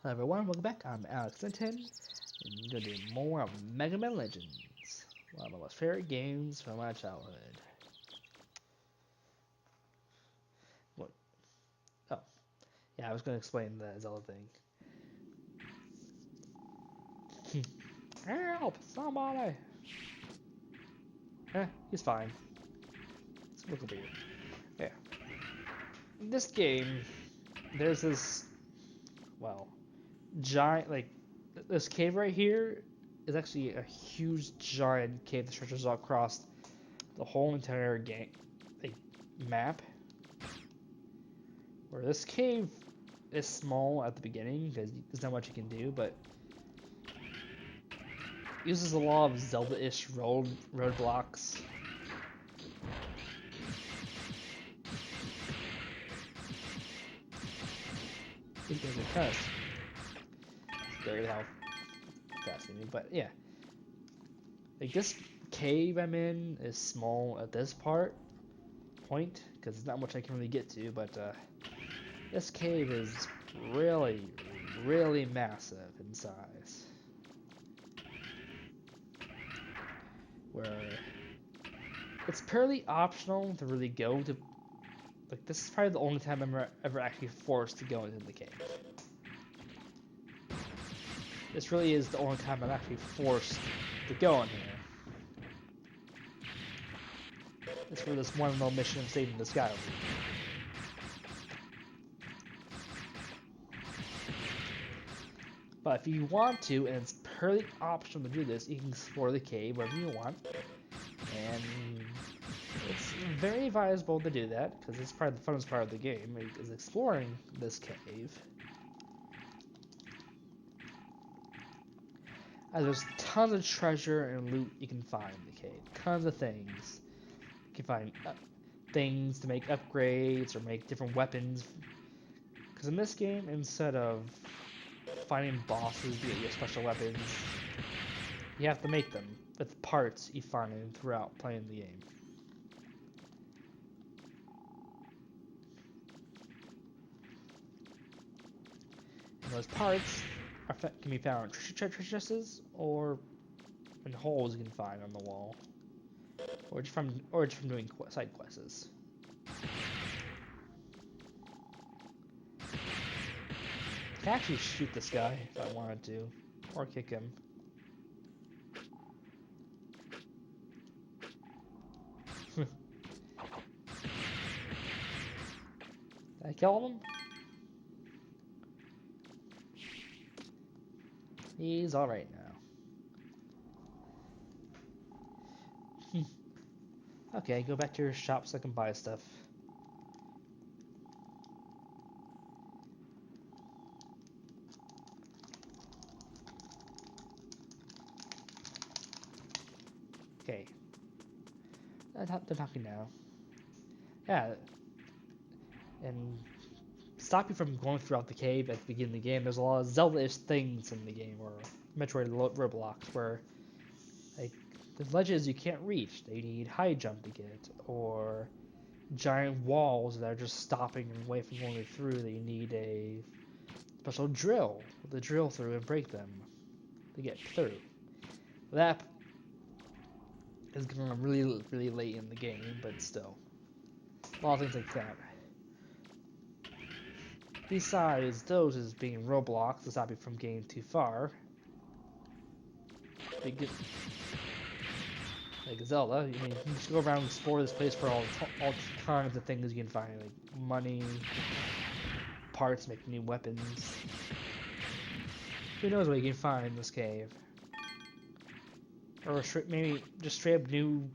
Hello everyone, welcome back. I'm Alex Linton, and I'm going to do more of MegaMan Legends, one of my most favorite games from my childhood. What? Oh, yeah, I was going to explain the Zelda thing. Help! Somebody! He's fine. Let's look over here. Yeah. In this game, there's this, well, giant, this cave right here is actually a huge, giant cave that stretches across the whole entire game, map. Where this cave is small at the beginning because there's not much you can do, but uses a lot of Zelda-ish roadblocks. These guys are kind of scary how fast they move, but yeah. Like this cave I'm in is small at this point because there's not much I can really get to, but this cave is really, really massive in size. Where it's purely optional to really go to. Like, this is probably the only time I'm ever actually forced to go into the cave. This really is the only time I'm actually forced to go in here. It's for this one little mission of saving this guy. But if you want to, and it's purely optional to do this, you can explore the cave wherever you want. And it's very advisable to do that, because it's probably the funnest part of the game, is exploring this cave. And there's tons of treasure and loot you can find in the cave. Tons of things. You can find things to make upgrades or make different weapons. Because in this game, instead of finding bosses to get your special weapons, you have to make them with parts you find throughout playing the game. And those parts can be found in treasure chests or in holes you can find on the wall, or just from doing side quests. I can actually shoot this guy if I wanted to, or kick him. Did I kill him? He's alright now. Okay, go back to your shop so I can buy stuff. Okay. They're talking now. Yeah. And stop you from going throughout the cave at the beginning of the game. There's a lot of Zelda-ish things in the game, or Metroid roadblocks, where like the ledges you can't reach. They need high jump to get, or giant walls that are just stopping and away from going through. That you need a special drill with a drill through and break them to get through. That is going really, really late in the game, but still, a lot of things like that. Besides those as being roadblocks to stop you from getting too far, like Zelda, you can just go around and explore this place for all kinds of things you can find, like money, parts, make new weapons. Who knows what you can find in this cave? Or maybe just straight up new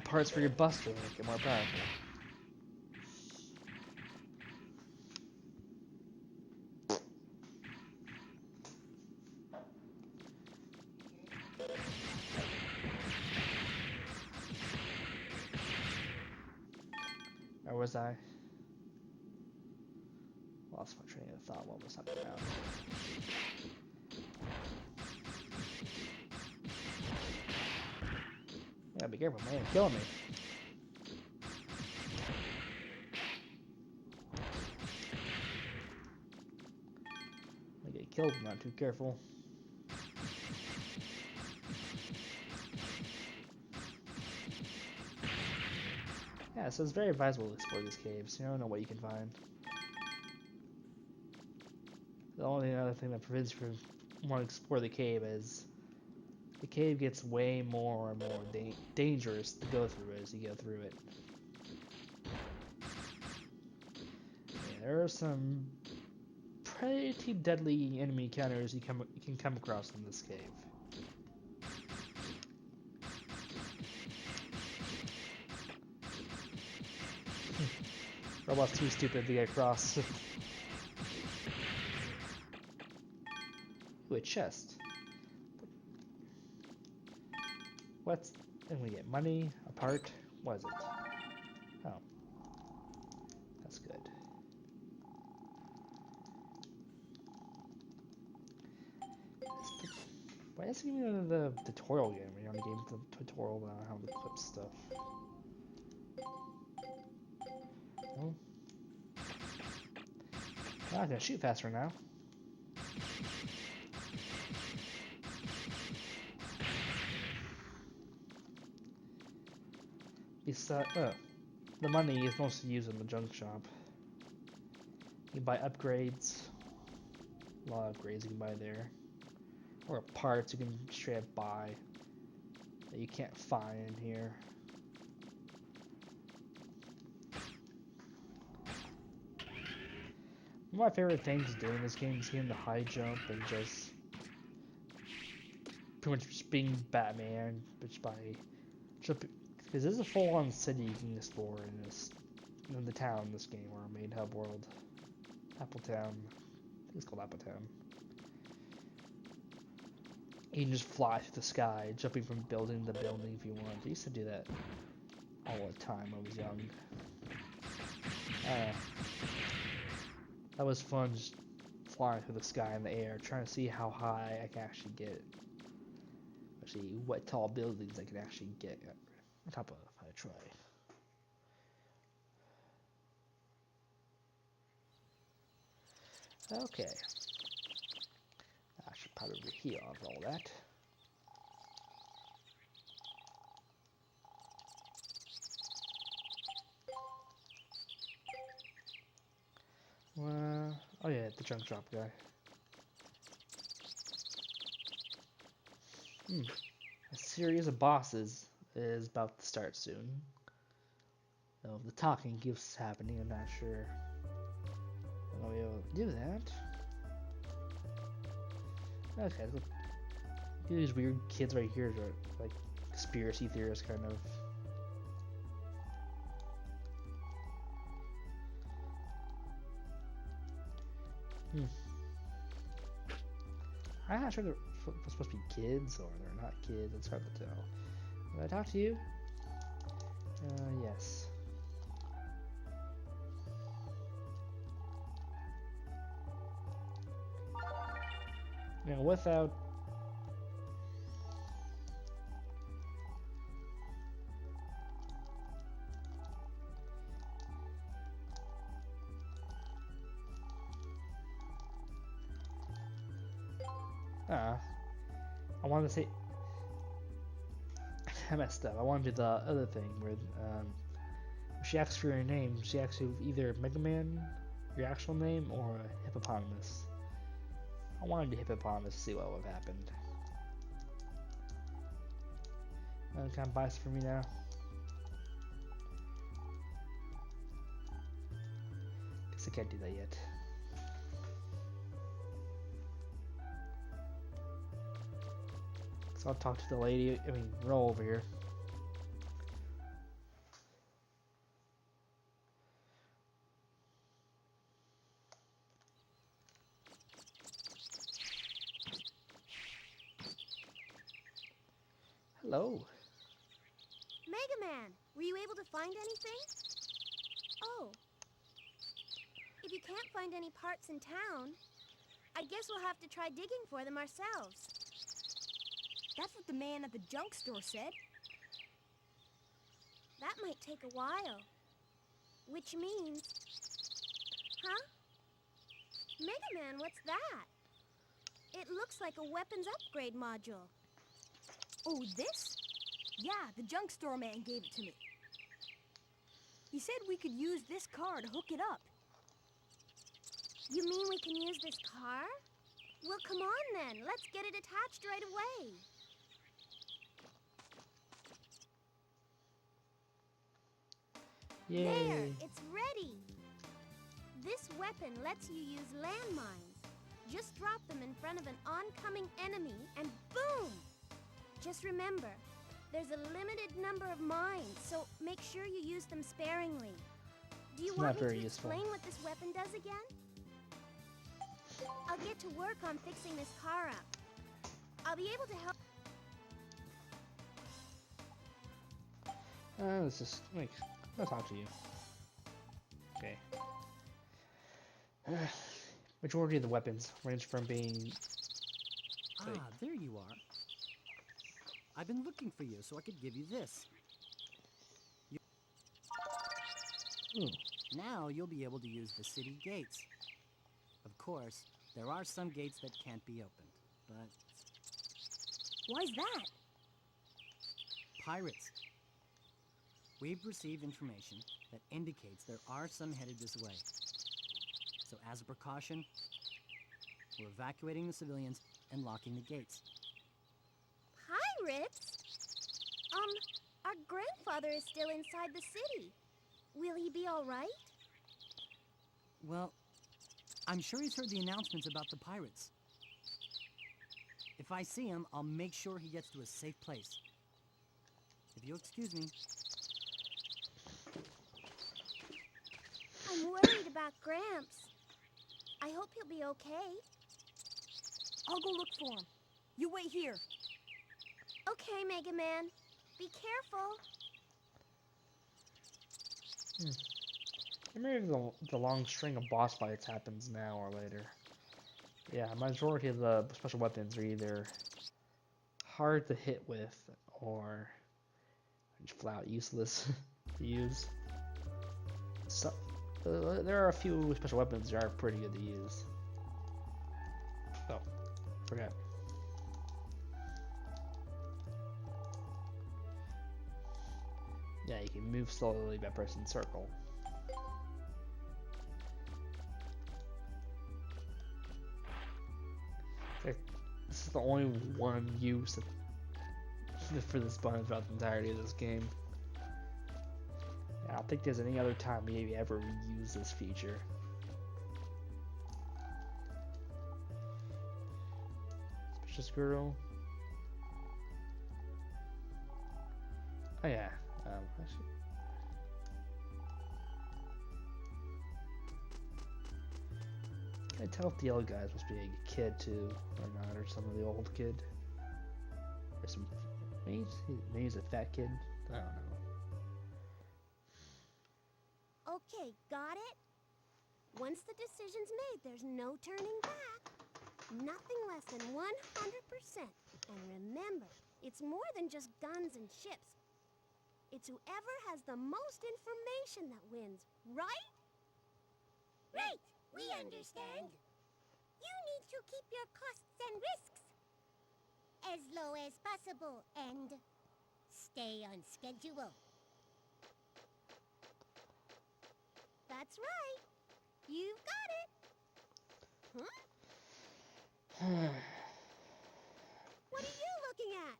parts for your buster to make it more powerful. Or was I? Lost my train of thought. What was talking about? Yeah, be careful, man. You're killing me. killed if I'm not too careful. Yeah, so it's very advisable to explore these caves. You don't know what you can find. The only other thing that prevents you from wanting to explore the cave is the cave gets way more and more dangerous to go through as you go through it. Yeah, there are some pretty deadly enemy encounters you can come across in this cave. Robot's too stupid to get across. Ooh, a chest. What's... and we get money, a part. What is it? Oh. That's good. Why is it even the tutorial game? You're on the game with the tutorial on how to equip stuff. Oh. Oh, I can shoot faster now. Besides, the money is mostly used in the junk shop. You can buy upgrades. A lot of upgrades you can buy there. Or parts you can straight up buy that you can't find in here. One of my favorite things doing this game is getting the high jump and just pretty much just being Batman, just by jumping. Because this is a full-on city you can explore in the town in this game, or main hub world, Appletown. I think it's called Appletown. You can just fly through the sky, jumping from building to building if you want. I used to do that all the time when I was young. That was fun, just flying through the sky in the air, trying to see how high I can actually get. Actually, what tall buildings I can actually get on top of if I try. Okay. I should probably heal after all that. Oh yeah, the junk drop guy. A series of bosses is about to start soon. So if the talking keeps happening, I'm not sure I'm gonna be able to do that. Okay, so these weird kids right here are like conspiracy theorists, kind of. I'm not sure they're supposed to be kids or they're not kids. It's hard to tell. Did I talk to you? Yes. Now, without... I wanted to say... I messed up. I wanted to do the other thing where she asks for your name. She asks you either MegaMan, your actual name, or a hippopotamus. I wanted to hippopotamus to see what would have happened. Kind of biased for me now. Guess I can't do that yet. So I'll talk to the lady. I mean, roll over here. Hello. MegaMan, were you able to find anything? Oh. If you can't find any parts in town, I guess we'll have to try digging for them ourselves. That's what the man at the junk store said. That might take a while. Which means... Huh? MegaMan, what's that? It looks like a weapons upgrade module. Oh, this? Yeah, the junk store man gave it to me. He said we could use this car to hook it up. You mean we can use this car? Well, come on then. Let's get it attached right away. Yay! There, it's ready. This weapon lets you use landmines. Just drop them in front of an oncoming enemy and boom! Just remember, there's a limited number of mines, so make sure you use them sparingly. Do you want me to explain what this weapon does again? I'll get to work on fixing this car up. I'll be able to help. Let's just like I'll talk to you. Okay. Majority of the weapons range from being. Ah, there you are. I've been looking for you so I could give you this. Now you'll be able to use the city gates. Of course, there are some gates that can't be opened, but... Why's that? Pirates. We've received information that indicates there are some headed this way. So as a precaution, we're evacuating the civilians and locking the gates. Pirates? Our grandfather is still inside the city. Will he be all right? Well, I'm sure he's heard the announcements about the pirates. If I see him, I'll make sure he gets to a safe place. If you'll excuse me. I'm worried about Gramps. I hope he'll be okay. I'll go look for him. You wait here. Okay, MegaMan. Be careful. Maybe the long string of boss fights happens now or later. Yeah, majority of the special weapons are either hard to hit with or just flat out useless to use. So, there are a few special weapons that are pretty good to use. Oh, forgot. Yeah, you can move slowly by pressing circle. This is the only one use for this button throughout the entirety of this game. Yeah, I don't think there's any other time we ever reuse this feature. Suspicious girl. Oh yeah. I tell if the yellow guys must be a kid too, or not, or some of the old kid. Or some, maybe he's a fat kid. I don't know. Okay, got it? Once the decision's made, there's no turning back. Nothing less than 100%. And remember, it's more than just guns and ships. It's whoever has the most information that wins, right? Right, we understand. You need to keep your costs and risks as low as possible and stay on schedule. That's right. You've got it. Huh? What are you looking at?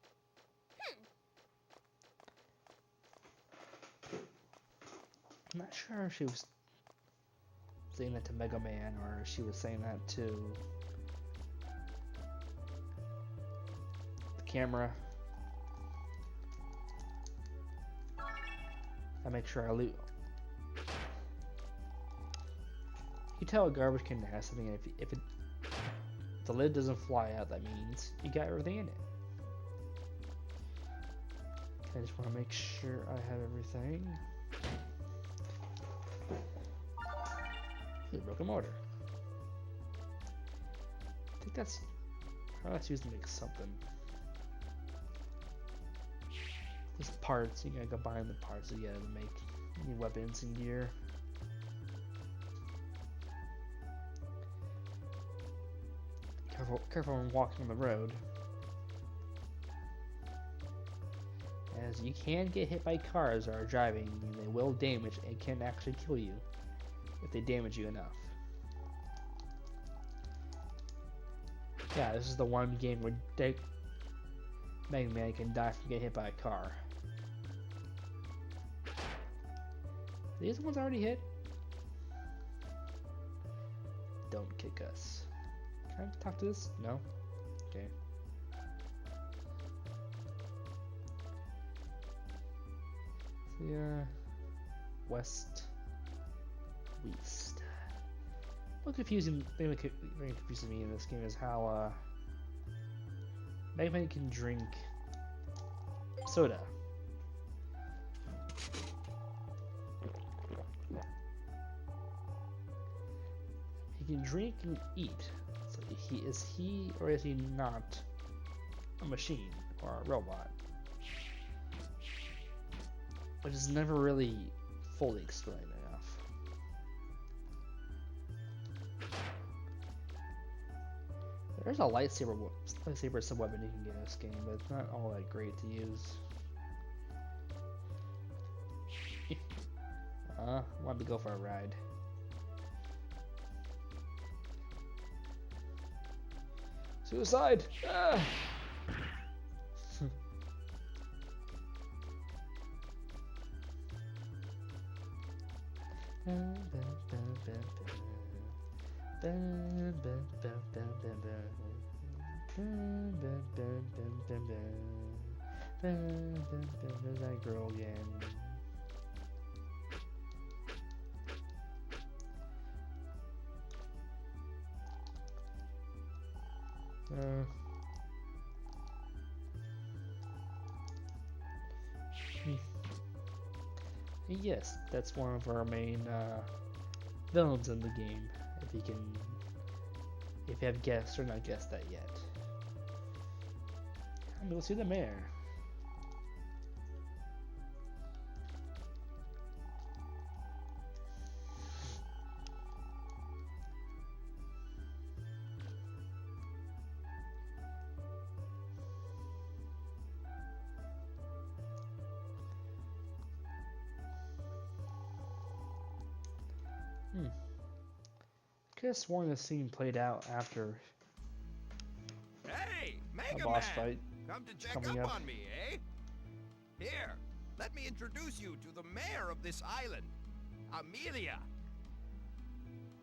I'm not sure if she was saying that to MegaMan or if she was saying that to the camera. I make sure I loot. You tell a garbage can to have something, and if the lid doesn't fly out, that means you got everything in it. I just want to make sure I have everything. Ooh, broken mortar. I think that's used to make something. Just parts. You gotta combine the parts together to make new weapons and gear. careful when walking on the road, as you can get hit by cars that are driving, and they will damage and can actually kill you if they damage you enough. Yeah, this is the one game where MegaMan can die from getting hit by a car. These ones already hit. Don't kick us. Can I talk to this? No? Okay. So yeah, west, what confusing thing that very confusing me in this game is how MegaMan can drink soda. He can drink and eat. So is he or is he not a machine or a robot? Which is never really fully explained enough. There's a lightsaber sub-weapon you can get in this game, but it's not all that great to use. Want to go for a ride. Suicide! Ah! There's that girl again. Yes, that's one of our main villains in the game. If you have guessed or not guessed that yet. I'm gonna see the mayor. Could have sworn this scene played out after Hey, a boss MegaMan! fight. Come to check coming up up. on me, eh? Here, let me introduce you to the mayor of this island, Amelia.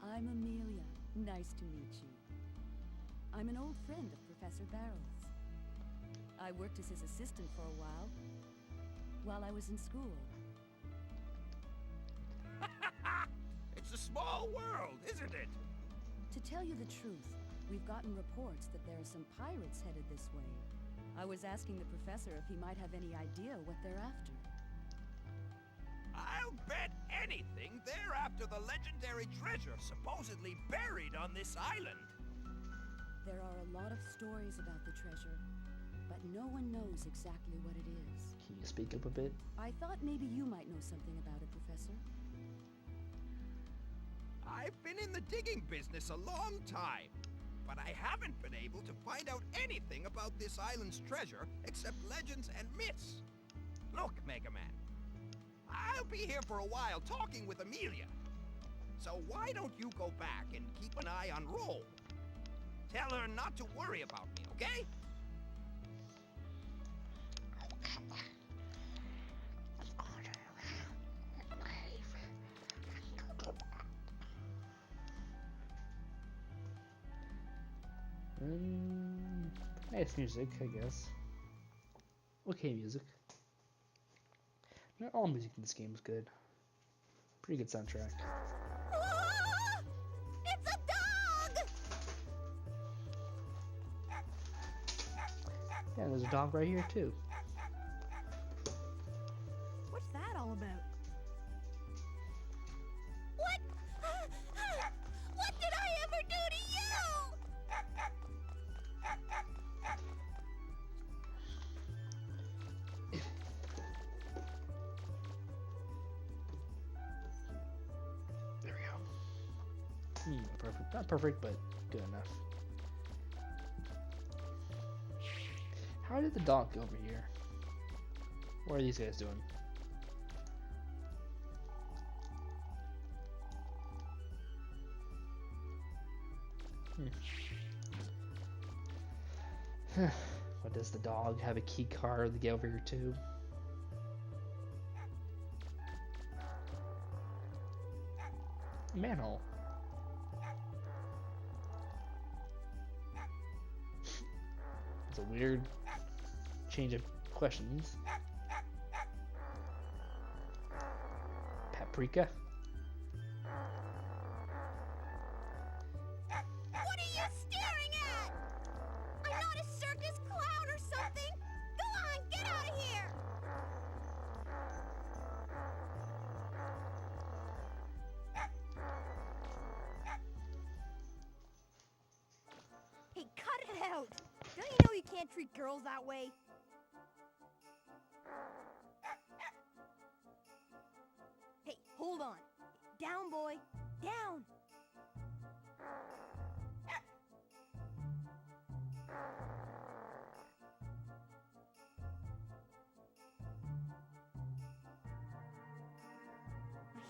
I'm Amelia. Nice to meet you. I'm an old friend of Professor Barrel's. I worked as his assistant for a while I was in school. It's a small world, isn't it? To tell you the truth, we've gotten reports that there are some pirates headed this way. I was asking the professor if he might have any idea what they're after. I'll bet anything they're after the legendary treasure supposedly buried on this island. There are a lot of stories about the treasure, but no one knows exactly what it is. Can you speak up a bit? I thought maybe you might know something about it, Professor. I've been in the digging business a long time, but I haven't been able to find out anything about this island's treasure except legends and myths. Look, MegaMan, I'll be here for a while talking with Amelia. So why don't you go back and keep an eye on Roll? Tell her not to worry about me, okay? Nice music, I guess. Okay, music. Not all music in this game is good. Pretty good soundtrack. Ah! It's a dog! Yeah, there's a dog right here too. What's that all about? What? What did I ever do to you? There we go. Not perfect, but good enough. How did the dog go over here? What are these guys doing? What, does the dog have a key card to get over here too? Manhole. It's a weird change of questions. Paprika. What are you staring at? I'm not a circus clown or something. Go on, get out of here. Hey, cut it out. Don't you know you can't treat girls that way? Hey, hold on. Down, boy. Down.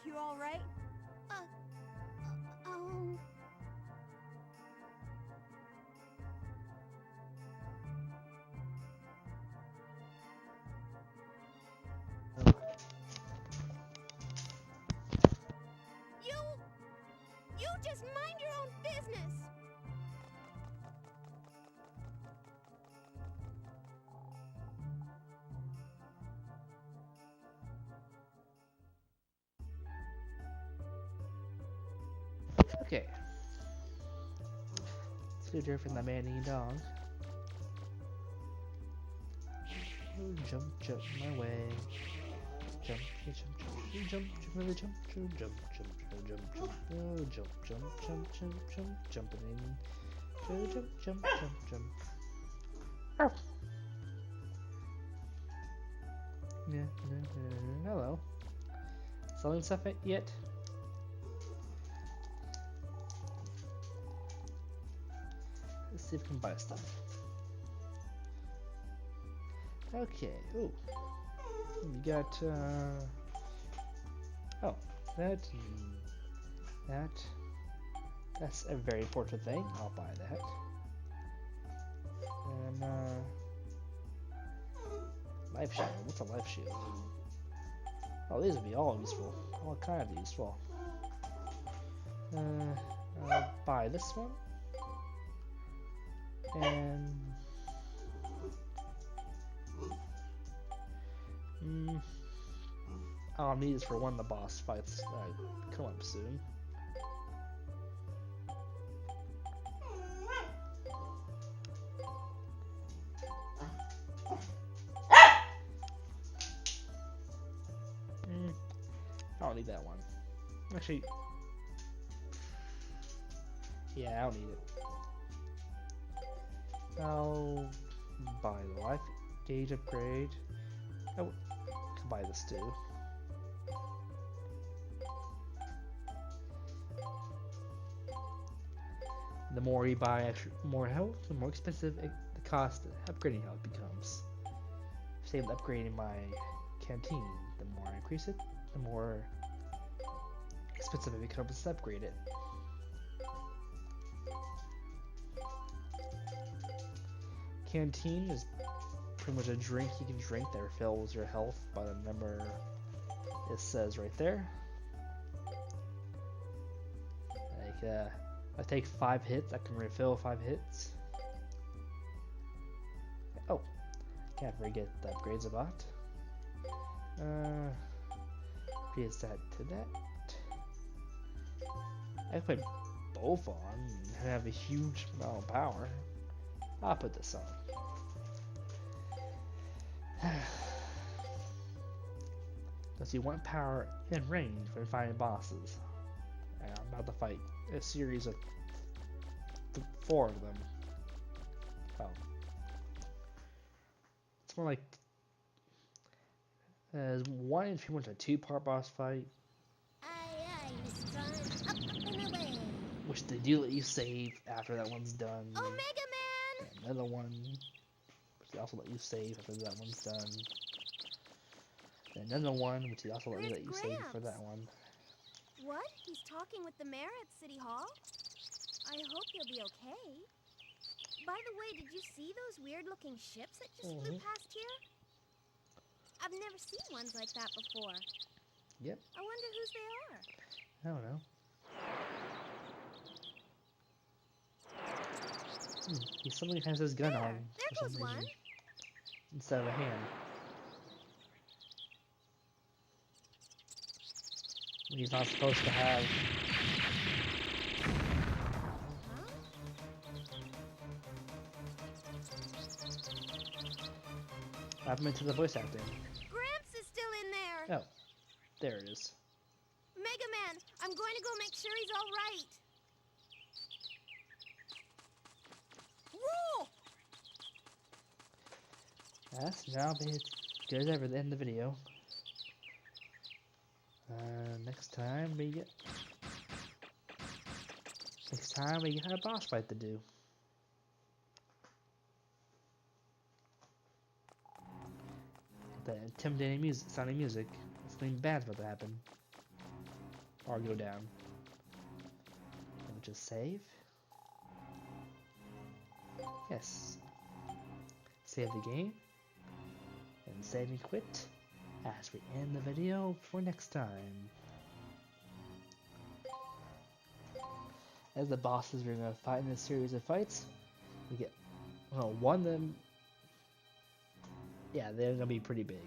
You all right? Um... You just mind your own business. Okay. It's too different than man eating dog. Oh, jump, jump my way. Jump, jump, jump, jump, really jump, jump, jump, jump, jump, jump, oh, jump, jump, jump, jump, jump, jumping in. Jump, jump, jump, jump. Oh. Yeah, hello. Selling stuff yet? Let's see if we can buy stuff. Okay, ooh. We got, oh, that's a very important thing. I'll buy that. And, life shield. What's a life shield? Oh, these would be all useful. All kinds of useful. I'll buy this one. And I'll need this for one of the boss fights that come up soon. I don't need that one. Actually, yeah, I don't need it. I'll buy the life gauge upgrade. Oh, I can buy this too. The more you buy more health, the more expensive the cost of upgrading health becomes. Same with upgrading my canteen. The more I increase it, the more expensive it becomes to upgrade it. Canteen is pretty much a drink you can drink that refills your health by the number it says right there. Like, I take 5 hits, I can refill 5 hits. Oh, can't forget the upgrades I bought. Previous that to that. I can put both on and have a huge amount of power. I'll put this on. Because you want power and range when fighting bosses. And I'm about to fight a series of 4 of them. Oh. It's more like one is pretty much a 2-part boss fight. Aye, aye, Mr. Up, up and away. Which they do let you save after that one's done. Oh, MegaMan! Another one, he also let you save after that one's done. And another one, which he also let Where's you save for that Gramps? one. What? He's talking with the mayor at City Hall? I hope he'll be okay. By the way, did you see those weird-looking ships that just flew past here? I've never seen ones like that before. Yep. I wonder whose they are. I don't know. He suddenly has his gun on There for some goes reason one. instead of a hand. He's not supposed to have. Huh? What happened to the voice acting? Gramps is still in there. Oh, there it is. MegaMan, I'm going to go make sure he's all right. Whoa! Yes, now it's good as ever to end the video. Next time we get a boss fight to do. The intimidating music, sounding music. Something bad's about to happen. Or go down. And just save. Yes. Save the game. And save and quit as we end the video for next time. As the bosses we're gonna fight in this series of fights, we get, well, one of them, yeah, they're gonna be pretty big.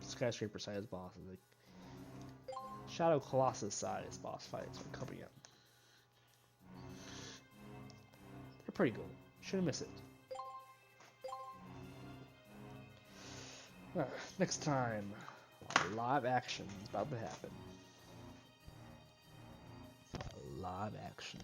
Skyscraper size bosses, like Shadow Colossus size boss fights are coming up. They're pretty cool. Shouldn't miss it. Next time, live action is about to happen. Live action.